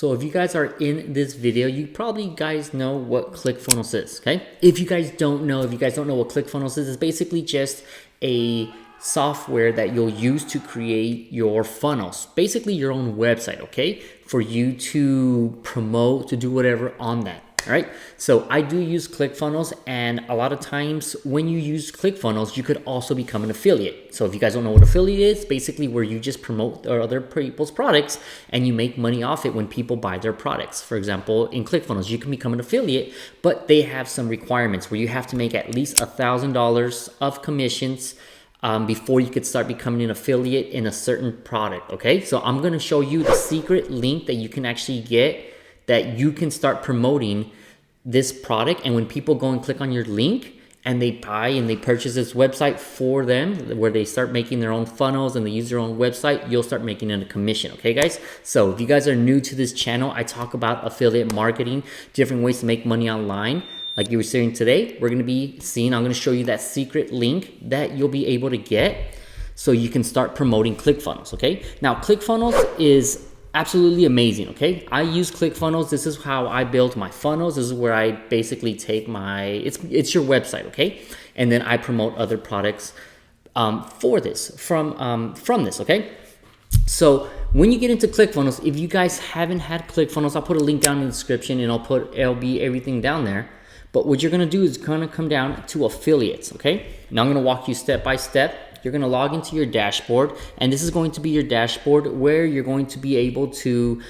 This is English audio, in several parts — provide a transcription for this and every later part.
So if you guys are in this video, you probably guys know what ClickFunnels is, okay? If you guys don't know what ClickFunnels is, it's basically just a software that you'll use to create your funnels, basically your own website, okay? For you to promote, to do whatever on that. All right, so I do use ClickFunnels, and a lot of times when you use ClickFunnels, you could also become an affiliate. So if you guys don't know what affiliate is, basically where you just promote other people's products and you make money off it when people buy their products. For example, in ClickFunnels, you can become an affiliate, but they have some requirements where you have to make at least $1,000 of commissions before you could start becoming an affiliate in a certain product, okay? So I'm gonna show you the secret link that you can actually get that you can start promoting this product, and when people go and click on your link and they buy and they purchase this website for them, where they start making their own funnels and they use their own website, you'll start making a commission, okay guys? So if you guys are new to this channel, I talk about affiliate marketing, different ways to make money online. Like you were saying today, I'm gonna show you that secret link that you'll be able to get so you can start promoting ClickFunnels, okay? Now ClickFunnels is absolutely amazing, okay? I use ClickFunnels. This is how I build my funnels. This is where I basically take it's your website, okay? And then I promote other products from this, okay? So when you get into ClickFunnels, if you guys haven't had ClickFunnels, I'll put a link down in the description and it'll be everything down there. But what you're gonna do is kind of come down to affiliates, okay? Now I'm gonna walk you step by step. You're gonna log into your dashboard, and this is going to be your dashboard where you're going to be able to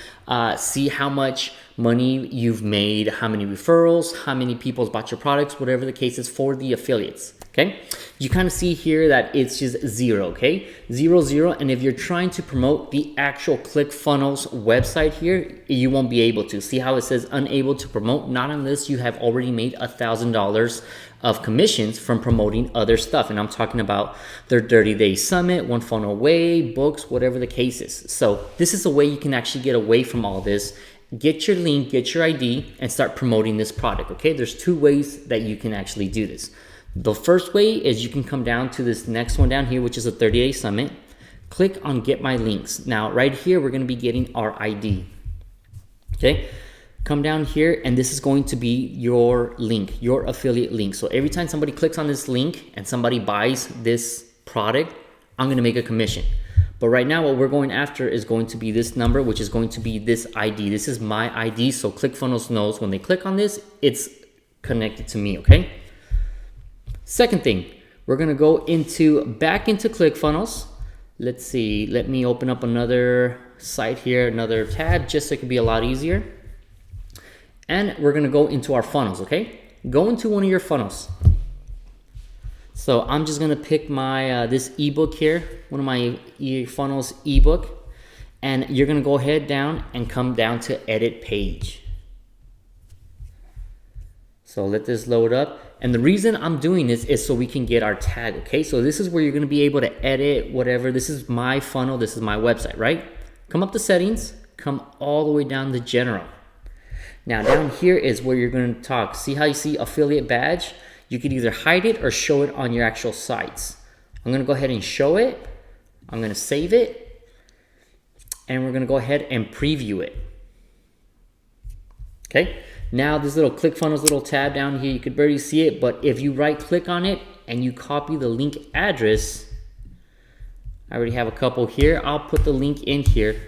see how much money you've made, how many referrals, how many people bought your products, whatever the case is for the affiliates, okay? You kind of see here that it's just zero, okay? 0, 0, and if you're trying to promote the actual ClickFunnels website here, you won't be able to. See how it says unable to promote? Not unless you have already made $1,000 of commissions from promoting other stuff. And I'm talking about their 30-day summit, One Funnel Away, books, whatever the case is. So this is a way you can actually get away from all this. Get your link, get your ID, and start promoting this product, okay? There's 2 ways that you can actually do this. The first way is you can come down to this next one down here, which is a 30-day summit. Click on Get My Links. Now, right here, we're gonna be getting our ID, okay? Come down here, and this is going to be your link, your affiliate link. So every time somebody clicks on this link and somebody buys this product, I'm gonna make a commission. But right now what we're going after is going to be this number, which is going to be this ID. This is my ID, so ClickFunnels knows when they click on this, it's connected to me, okay? Second thing, we're gonna go back into ClickFunnels. Let's see, let me open up another site here, another tab, just so it can be a lot easier. And we're gonna go into our funnels, okay? Go into one of your funnels. So I'm just gonna pick my this ebook here, one of my funnels ebook, and you're gonna go ahead down and come down to edit page. So let this load up. And the reason I'm doing this is so we can get our tag, okay? So this is where you're gonna be able to edit whatever. This is my funnel, this is my website, right? Come up to settings, come all the way down to general. Now down here is where you're going to talk. See how you see affiliate badge? You can either hide it or show it on your actual sites. I'm going to go ahead and show it. I'm going to save it. And we're going to go ahead and preview it. Okay. Now this little ClickFunnels little tab down here, you could barely see it, but if you right click on it and you copy the link address, I already have a couple here. I'll put the link in here.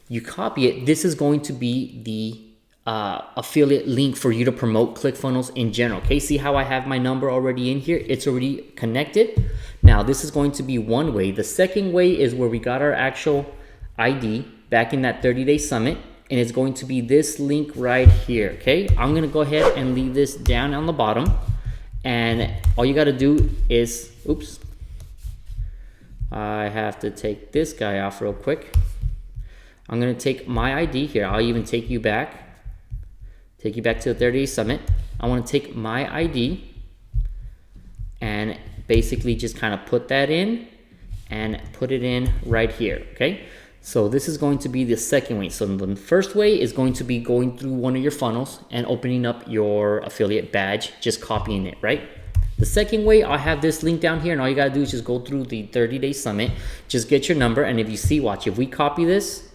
You copy it. This is going to be the affiliate link for you to promote ClickFunnels in general. Okay, see how I have my number already in here? It's already connected. Now this is going to be one way. The second way is where we got our actual ID back in that 30-day summit, and it's going to be this link right here. Okay, I'm gonna go ahead and leave this down on the bottom, and all you got to do is, oops, I have to take this guy off real quick. I'm gonna take my ID here. I'll even take you back to the 30-day summit. I want to take my ID and basically just kind of put that in and put it in right here, okay? So this is going to be the second way. So the first way is going to be going through one of your funnels and opening up your affiliate badge, just copying it, right? The second way, I have this link down here, and all you gotta do is just go through the 30-day summit, just get your number, and if you see, watch, if we copy this,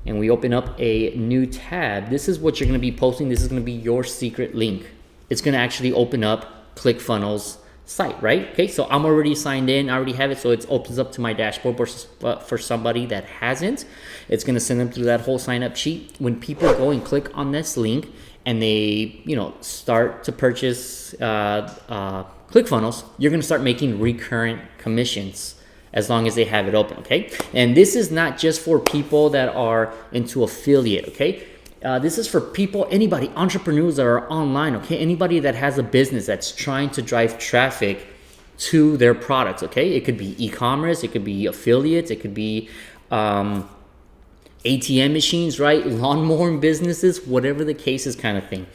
and we open up a new tab, this is what you're going to be posting. This is going to be your secret link. It's going to actually open up ClickFunnels site, right? Okay, so I'm already signed in. I already have it, so it opens up to my dashboard. But for somebody that hasn't, it's going to send them through that whole sign up sheet. When people go and click on this link and they, you know, start to purchase ClickFunnels, you're going to start making recurrent commissions as long as they have it open. Okay, and this is not just for people that are into affiliate. Okay, this is for people, anybody, entrepreneurs that are online. Okay, anybody that has a business that's trying to drive traffic to their products. Okay, it could be e-commerce, it could be affiliates, it could be ATM machines, right? Lawnmower businesses, whatever the case is, kind of thing.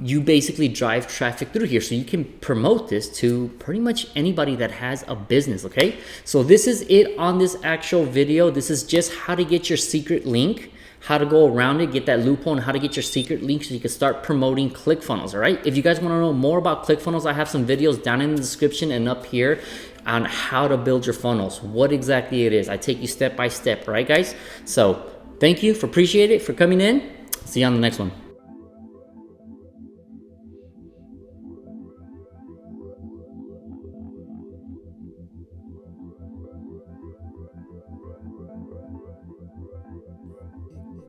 You basically drive traffic through here, so you can promote this to pretty much anybody that has a business. Okay, so this is it on this actual video. This is just how to get your secret link, how to go around it, get that loophole, and how to get your secret link so you can start promoting ClickFunnels. All right, if you guys want to know more about ClickFunnels, I have some videos down in the description and up here on how to build your funnels, what exactly it is. I take you step by step, right guys? So thank you, appreciate it for coming in. See you on the next one.